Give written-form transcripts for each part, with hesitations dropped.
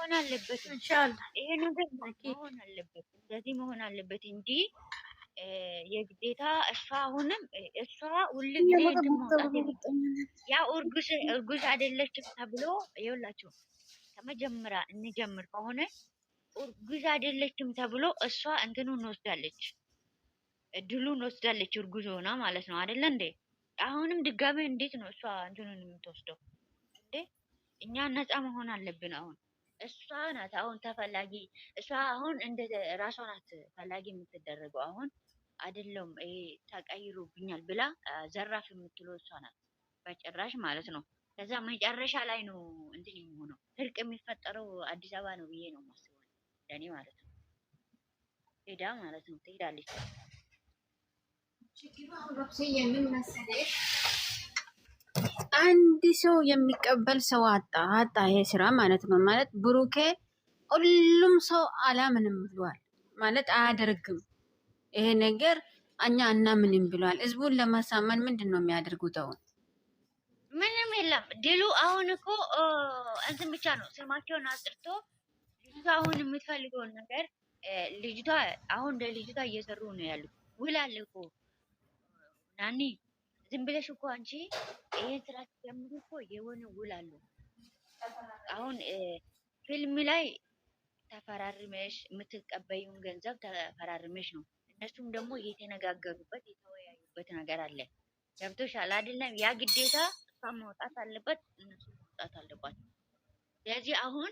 መሆን አለበት ኢንሻአላህ ይሄ ነገር አኪድ መሆን አለበት፣ እንደዚህ መሆን አለበት እንጂ የግዴታ እሷ አሁንም እሷ ሁሉ ጊዜ እንትን መውጣት ያ እርጉዝ አይደለችም ተብሎ ይኸውላችሁ ከመጀመሪያ እንጀምር ከሆነ እርጉዝ አይደለችም ተብሎ እሷ እንትኑን ወስዳለች፣ እድሉን ወስዳለች እርጉዝ ሆና ማለት ነው አይደለ እንዴ? አሁንም ድጋሜ እንዴት ነው እሷ እንትኑን የምትወስደው እንዴ? እኛ ነፃ መሆን አለብን። አሁን እሷ ናት አሁን ተፈላጊ፣ እሷ አሁን እንደ ራሷ ናት ፈላጊ የምትደረገው አሁን አይደለም። ይሄ ተቀይሮብኛል ብላ ዘራፍ የምትለው እሷ ናት በጭራሽ ማለት ነው። ከዛ መጨረሻ ላይ ነው እንትን የሚሆነው እርቅ የሚፈጠረው አዲስ አበባ ነው ብዬ ነው የማስበው ለእኔ ማለት ነው። ሄዳ ማለት ነው ትሄዳለች። አንድ ሰው የሚቀበል ሰው አጣ ይሄ ስራ ማለት ነው። ማለት ብሩኬ ሁሉም ሰው አላምንም ብሏል ማለት አያደርግም ይሄ ነገር እኛ አናምንም ብሏል። ህዝቡን ለማሳመን ምንድን ነው የሚያደርጉት? አሁን ምንም የለም ድሉ። አሁን እኮ እንትን ብቻ ነው ስማቸውን አጥርቶ ልጅቷ አሁን የምትፈልገውን ነገር ልጅቷ አሁን ለልጅቷ እየሰሩ ነው ያሉት። ውል አለ እኮ ናኒ፣ ዝም ብለሽ እኮ አንቺ ይሄን ስራ ስትጀምሩ እኮ የሆነ ውል አለው። አሁን ፊልም ላይ ተፈራርመሽ የምትቀበዩን ገንዘብ ተፈራርመሽ ነው። እነሱም ደግሞ የተነጋገሩበት የተወያዩበት ነገር አለ። ገብቶሻል አይደለም? ያ ግዴታ እሷ መውጣት አለበት፣ እነሱ መውጣት አለባቸው። ስለዚህ አሁን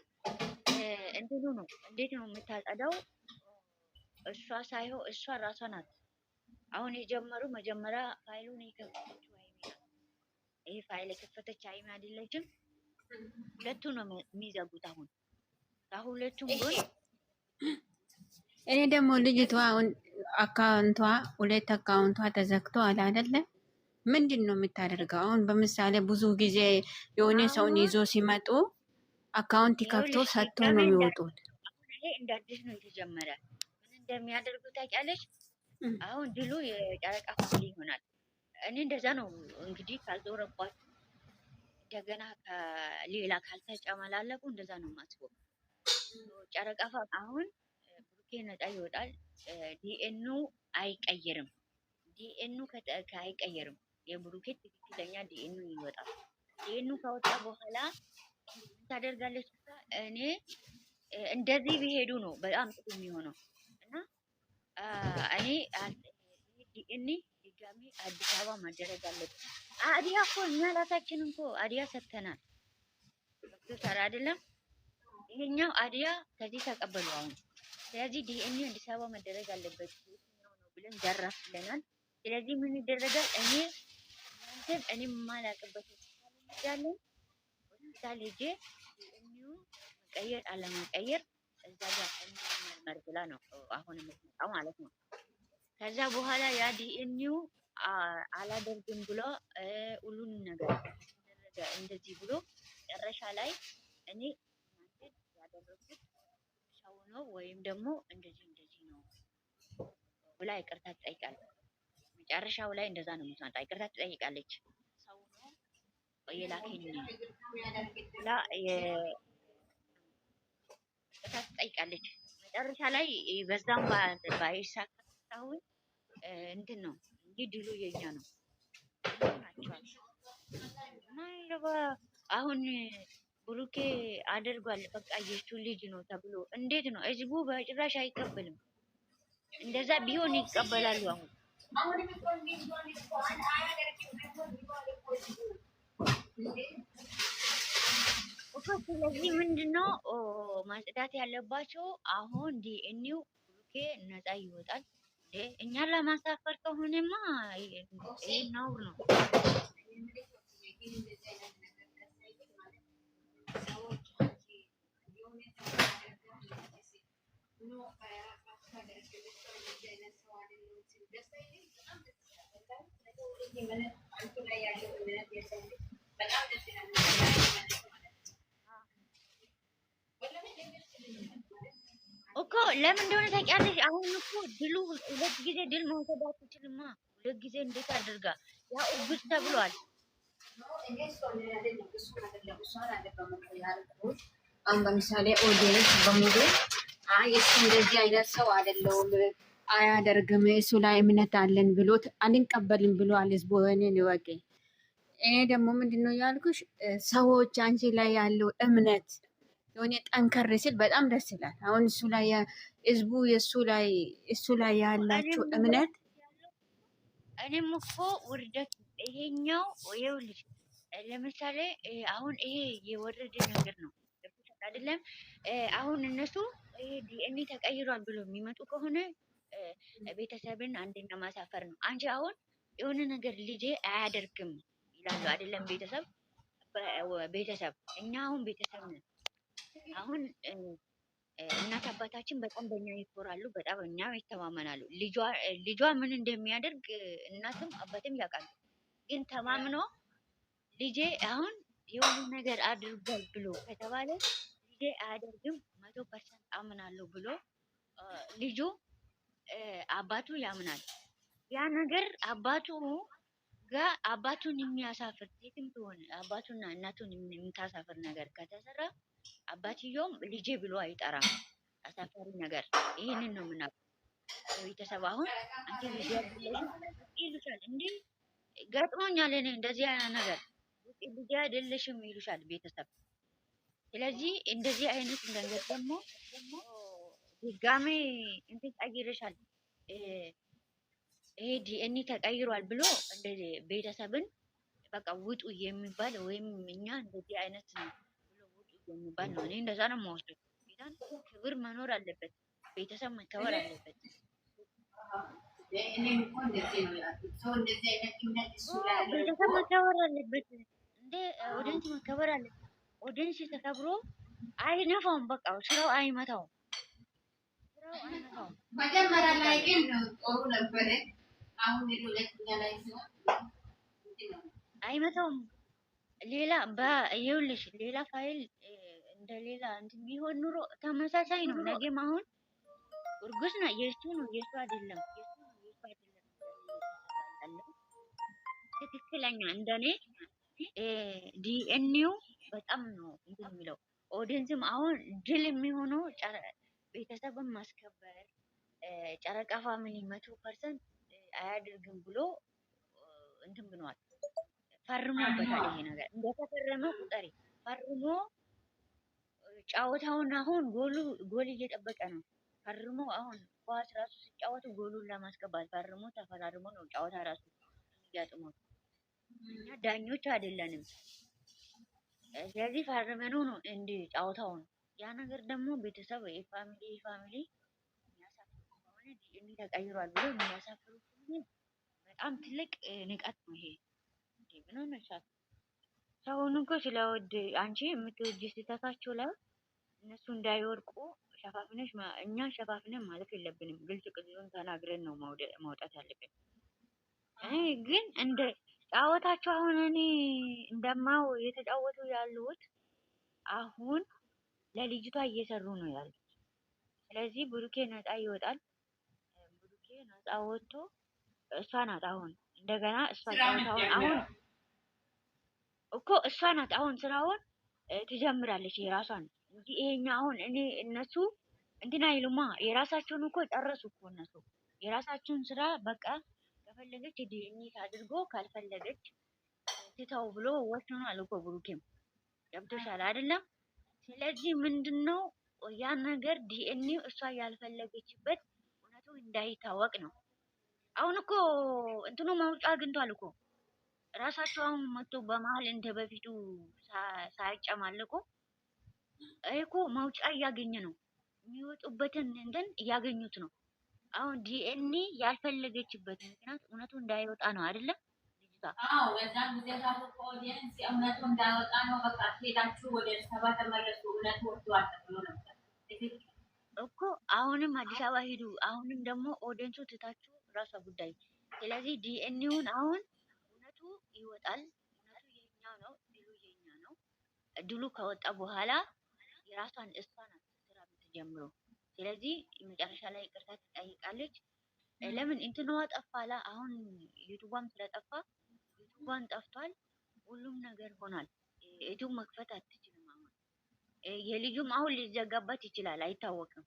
እንትኑ ነው እንዴት ነው የምታጸዳው? እሷ ሳይሆን እሷ ራሷ ናት አሁን የጀመሩ መጀመሪያ ፋይሉን የከፈተችው አይሚ ናት። ይሄ ፋይል የከፈተች አይሚ አይደለችም? ሁለቱ ነው የሚዘጉት አሁን ከሁለቱም ጎን። እኔ ደግሞ ልጅቷ አሁን አካውንቷ ሁለት አካውንቷ ተዘግቷል አይደለ? ምንድን ነው የምታደርገው አሁን? በምሳሌ ብዙ ጊዜ የሆነ ሰውን ይዞ ሲመጡ አካውንት ከፍቶ ሰጥቶ ነው የሚወጡት። ይሄ እንደ አዲስ ነው የተጀመረ። ምን እንደሚያደርጉ ታውቂያለሽ? አሁን ድሉ የጨረቃ ፋሚሊ ይሆናል። እኔ እንደዛ ነው እንግዲህ ካልዞረባችሁ እንደገና ከሌላ ካልተጨመላለቁ እንደዛ ነው የማስበው። ጨረቃ አሁን ብሩኬ ነፃ ይወጣል። ዲኤኑ አይቀየርም። ዲኤኑ አይቀየርም። የብሩኬ ትክክለኛ ዲኤኑ ይወጣል። ዲኤኑ ከወጣ በኋላ ታደርጋለች። እኔ እንደዚህ ቢሄዱ ነው በጣም ጥሩ የሚሆነው እና እኔ ዲኤኒ ድጋሚ አዲስ አበባ ማደረግ አለብን። አዲያ እኮ እኛ ራሳችን እኮ አዲያ ሰጥተናል። ዶክተር አይደለም ይሄኛው አዲያ ከዚህ ተቀበሉ አሁን። ስለዚህ ዲኤኒ አዲስ አበባ መደረግ አለበት ነው ብለን ዘራፍ ብለናል። ስለዚህ ምን ይደረጋል? እኔ የማላውቅበት ያለው ሆስፒታል ሄጄ ዲኤኒው መቀየር አለመቀየር እዛ ጋር እንመርመር ብላ ነው አሁን የምትመጣው ማለት ነው። ከዛ በኋላ ያ ዲኤኒው አላደርግም ብሎ ሁሉን ነገር እንደዚህ ብሎ መጨረሻ ላይ እኔ እናንተ ያደረኩት ሰው ነው ወይም ደግሞ እንደዚህ ነው ብላ ይቅርታ ትጠይቃለች። መጨረሻው ላይ እንደዛ ነው የምትመጣ። ይቅርታ ትጠይቃለች። ሰው ነው የላከኝ ብላ ይቅርታ ትጠይቃለች። መጨረሻ ላይ በዛም ባይሳካ አሁን እንትን ነው እንጂ ድሉ የኛ ነው ናቸዋል። አሁን ብሩኬ አድርጓል በቃ የሱ ልጅ ነው ተብሎ እንዴት ነው ህዝቡ በጭራሽ አይቀበልም። እንደዛ ቢሆን ይቀበላሉ። አሁን ስለዚህ ምንድነው ማጽዳት ያለባቸው? አሁን ዲኤንኤው ብሩኬ ነፃ ይወጣል። እኛን ለማሳፈር ከሆነማ ይሄ ነውር ነው። እኮ ለምን እንደሆነ ታውቂያለሽ? አሁን እኮ ድሉ ሁለት ጊዜ ድል መውሰድ አትችልማ። ሁለት ጊዜ እንዴት አድርጋ ያው እርጉዝ ተብሏል። አሁን በምሳሌ ኦዲየንስ በሙሉ አይ እሱ እንደዚህ አይነት ሰው አይደለውም አያደርግም እሱ ላይ እምነት አለን ብሎት አንቀበልም ብሏል ህዝቡ። እኔን ይወቂ። እኔ ደግሞ ምንድነው ያልኩሽ ሰዎች አንቺ ላይ ያለው እምነት የሆነ ጠንከር ሲል በጣም ደስ ይላል። አሁን እሱ ላይ ህዝቡ እሱ ላይ ያላቸው እምነት እኔም እኮ ውርደት ይሄኛው ይኸውልሽ፣ ለምሳሌ አሁን ይሄ የወረደ ነገር ነው አይደለም። አሁን እነሱ ይሄ ዲኤንኤ ተቀይሯል ብሎ የሚመጡ ከሆነ ቤተሰብን አንደኛ ማሳፈር ነው። አንቺ አሁን የሆነ ነገር ልጄ አያደርግም ይላሉ አይደለም ቤተሰብ እኛ አሁን ቤተሰብ ነን። አሁን እናት አባታችን በጣም በእኛ ይኮራሉ፣ በጣም እኛ ይተማመናሉ። ልጇ ምን እንደሚያደርግ እናትም አባትም ያውቃሉ። ግን ተማምኖ ልጄ አሁን የሆነ ነገር አድርጓል ብሎ ከተባለ ልጄ አያደርግም 100% አምናለሁ ብሎ ልጁ አባቱ ያምናል። ያ ነገር አባቱን የሚያሳፍር ሴትም ትሆን አባቱና እናቱን የምታሳፍር ነገር ከተሰራ አባትየውም ልጄ ብሎ አይጠራም። አሳፋሪ ነገር ይህንን ነው የምናውቀው። ቤተሰብ አሁን አንቺ ልጅ ይሉሻል እንዴ ገጥሞኛል እኔ እንደዚህ አይነት ነገር ልጅ አይደለሽም ይሉሻል ቤተሰብ። ስለዚህ እንደዚህ አይነት ነገር ደግሞ ድጋሜ እንትን ቀይረሻል ይሄ ዲኤንኤ ተቀይሯል ብሎ እንደዚህ ቤተሰብን በቃ ውጡ የሚባል ወይም እኛ እንደዚህ አይነት ብሎ ውጡ የሚባል ነው። እኔ እንደዛ ነው የምወስደው። ቤታን ክብር መኖር አለበት፣ ቤተሰብ መከበር አለበት። ቤተሰብ መከበር አለበት እንደ ኦዲየንስ መከበር አለበት። ኦዲየንስ ተከብሮ አይነፋውም፣ በቃ ስራው አይመታውም። መጀመሪያ ላይ ግን ጥሩ ነበረ። አሁን ሁለተኛ ላይ አይመታውም። ሌላ ይኸውልሽ ሌላ ፋይል እንደ ሌላ እንትን ቢሆን ኑሮ ተመሳሳይ ነው። ነገም አሁን እርጉዝ ነው የእሱ ነው የእሱ አይደለም ትክክለኛ እንደኔ ዲኤንኤው በጣም ነው እንትን የሚለው ኦዲየንስም አሁን ድል የሚሆነው ቤተሰብን ማስከበር ጨረቃ ፋሚሊ 100% አያደርግም ብሎ እንትን ብሏል። ፈርሞበታል። ይሄ ነገር እንደተፈረመ ቁጠሪ ፈርሞ ጫወታውን አሁን ጎል እየጠበቀ ነው። ፈርሞ አሁን ኳስ ራሱ ሲጫወቱ ጎሉን ለማስገባት ፈርሞ ተፈራርሞ ነው ጫወታ ራሱ የሚያጥመው። እኛ ዳኞች አይደለንም። ስለዚህ ፈርመኑ ነው እንደ ጫወታውን ያ ነገር ደግሞ ቤተሰብ ፋሚሊ የሚያሳፍሩ ከሆነ ዲኤንኤ ተቀይሯል ብሎ የሚያሳፍሩ ከሆነ በጣም ትልቅ ንቀት ነው ይሄ። ምን ሆነሻል? ሰውን እኮ ስለወድ አንቺ የምትወጂ ስህተታቸው ላይ እነሱ እንዳይወድቁ ሸፋፍነሽ እኛ ሸፋፍነን ማለት የለብንም። ግልጽ ቅዱን ተናግረን ነው መውጣት ያለብን። ግን እንደ ጫወታቸው አሁን እኔ እንደማው የተጫወቱ ያሉት አሁን ለልጅቷ እየሰሩ ነው ያሉት። ስለዚህ ብሩኬ ነፃ ይወጣል። ብሩኬ ነፃ ወጥቶ እሷ ናት አሁን እንደገና እሷ ጫወታውን አሁን እኮ እሷ ናት አሁን ስራውን ትጀምራለች የራሷን እንጂ ይሄኛ አሁን እነሱ እንትን አይሉማ። የራሳቸውን እኮ ጨረሱ እኮ እነሱ የራሳቸውን ስራ በቃ ከፈለገች ዲኤንኤ አድርጎ ካልፈለገች ትተው ብሎ ወስኗል እኮ ብሩኬም ገብቶሻል አይደለም? ስለዚህ ምንድነው ያ ነገር ዲኤንኤ እሷ ያልፈለገችበት እውነቱ እንዳይታወቅ ነው። አሁን እኮ እንትኑ መውጫ አግኝቷል እኮ ራሳቸው አሁን መጥቶ በመሀል እንደ በፊቱ ሳይጨማልቁ እኮ መውጫ እያገኘ ነው። የሚወጡበትን እንትን እያገኙት ነው። አሁን ዲኤንኤ ያልፈለገችበት ምክንያት እውነቱ እንዳይወጣ ነው አይደለም? ልጅቷ አዎ፣ በዛም ጊዜ ታቶ ኦዲየንስ እውነቱ እንዳይወጣ ነው። በቃ ሄዳችሁ ወደ አዲስ አበባ ተመለሱ፣ እውነቱ ወጥቷል ተብሎ ነበር እኮ። አሁንም አዲስ አበባ ሂዱ። አሁንም ደግሞ ኦዲየንሱ ትታችሁ ራሷ ጉዳይ። ስለዚህ ዲኤንኤውን አሁን እውነቱ ይወጣል። እውነቱ የኛ ነው፣ ድሉ የኛ ነው። ድሉ ከወጣ በኋላ የራሷን እሷ ናት ስራ የምትጀምረው። ስለዚህ መጨረሻ ላይ ይቅርታ ትጠይቃለች። ለምን እንትንዋ ጠፋላ? አሁን ዩቱቧም ስለጠፋ ዩቱቧን ጠፍቷል። ሁሉም ነገር ሆኗል። ዩቱብ መክፈት አትችልም። አሁን የልጁም አሁን ሊዘጋበት ይችላል፣ አይታወቅም።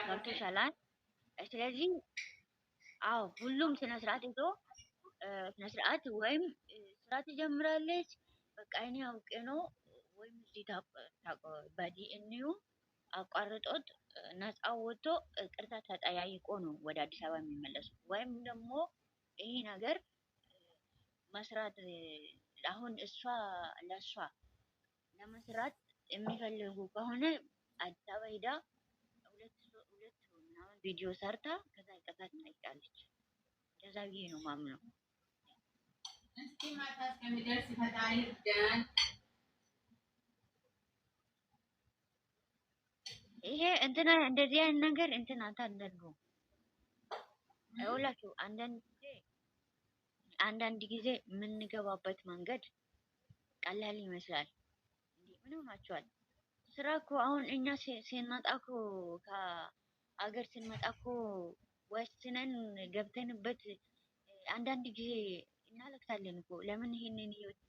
ገብቶሻል? ስለዚህ አዎ ሁሉም ስነ ስርዓት ይዞ ስነ ስርዓት ወይም ስራ ትጀምራለች። በቃ እኔ አውቄ ነው ወይም እዚህ በዲኤንኤ አቋርጦት ነፃ ወጥቶ ቅርታ ተጠያይቆ ነው ወደ አዲስ አበባ የሚመለሱ። ወይም ደግሞ ይሄ ነገር መስራት አሁን እሷ ለእሷ ለመስራት የሚፈልጉ ከሆነ አዲስ አበባ ሄዳ ሁለት ምናምን ቪዲዮ ሰርታ ከዛ ቅርታ ትጠይቃለች። ከዛ ብዬ ነው ማምነው። እስኪ ማታ እስከሚደርስ ፈጣሪ ይርዳን። ይሄ እንትና እንደዚህ አይነት ነገር እንትና አታደርጉ። ይኸውላችሁ አንዳንድ ጊዜ የምንገባበት መንገድ ቀላል ይመስላል። ምን ሆናችኋል? ስራ እኮ አሁን እኛ ስንመጣ እኮ ከሀገር ስንመጣ እኮ ወስነን ገብተንበት አንዳንድ ጊዜ እናለቅሳለን እኮ ለምን ይሄንን ህይወት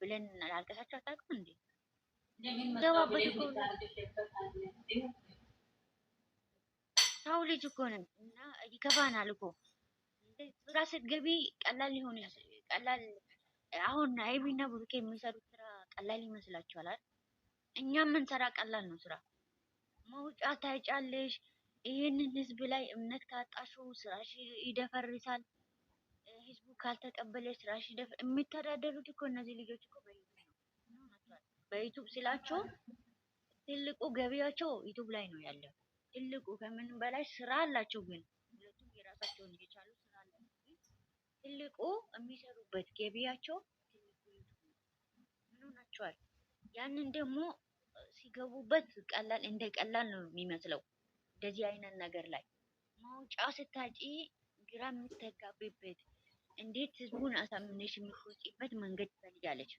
ብለን አልቀሳችሁ አታውቅም እንዴ? ገባበት እኮ ሰው ልጅ እኮ ነን እና ይከፋናል እኮ። ስራ ስትገቢ ቀላል ቀላል አሁን አይቢና ብሩኬ የሚሰሩት ስራ ቀላል ይመስላችኋል አይደል? እኛ የምንሰራ ቀላል ነው ስራ። መውጫ ታይጫለሽ። ይሄንን ህዝብ ላይ እምነት ካጣሽው ስራሽ ይደፈርሳል። ህዝቡ ካልተቀበለ ስራሽ የሚተዳደሩት እኮ እነዚህ ልጆች እኮ በዩቱብ ነው። በዩቱብ ስላቸው ትልቁ ገቢያቸው ዩቱብ ላይ ነው ያለው። ትልቁ ከምንም በላይ ስራ አላቸው፣ ግን ሁለቱም የራሳቸውን እየቻሉ ስራ አላቸው። ግን ትልቁ የሚሰሩበት ገቢያቸው ትልቁ ዩቱብ ነው። ምን ሆናቸዋል? ያንን ደግሞ ሲገቡበት ቀላል እንደ ቀላል ነው የሚመስለው። እንደዚህ አይነት ነገር ላይ ማውጫ ስታጪ ግራ የምትጋቢበት እንዴት ህዝቡን አሳምነሽ የምትወጪበት መንገድ ትፈልጋለች።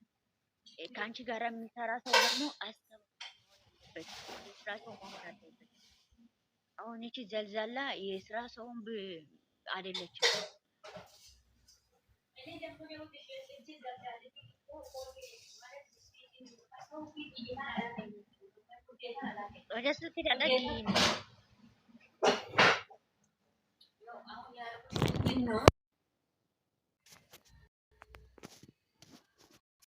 ከአንቺ ጋር የሚሰራ ሰው ደግሞ አስተማማኝ የስራ ሰው መሆን አለበት። አሁን ይቺ ዘልዛላ የስራ ሰውን አይደለችም። ወደ ስልክ ተጠቂ ነው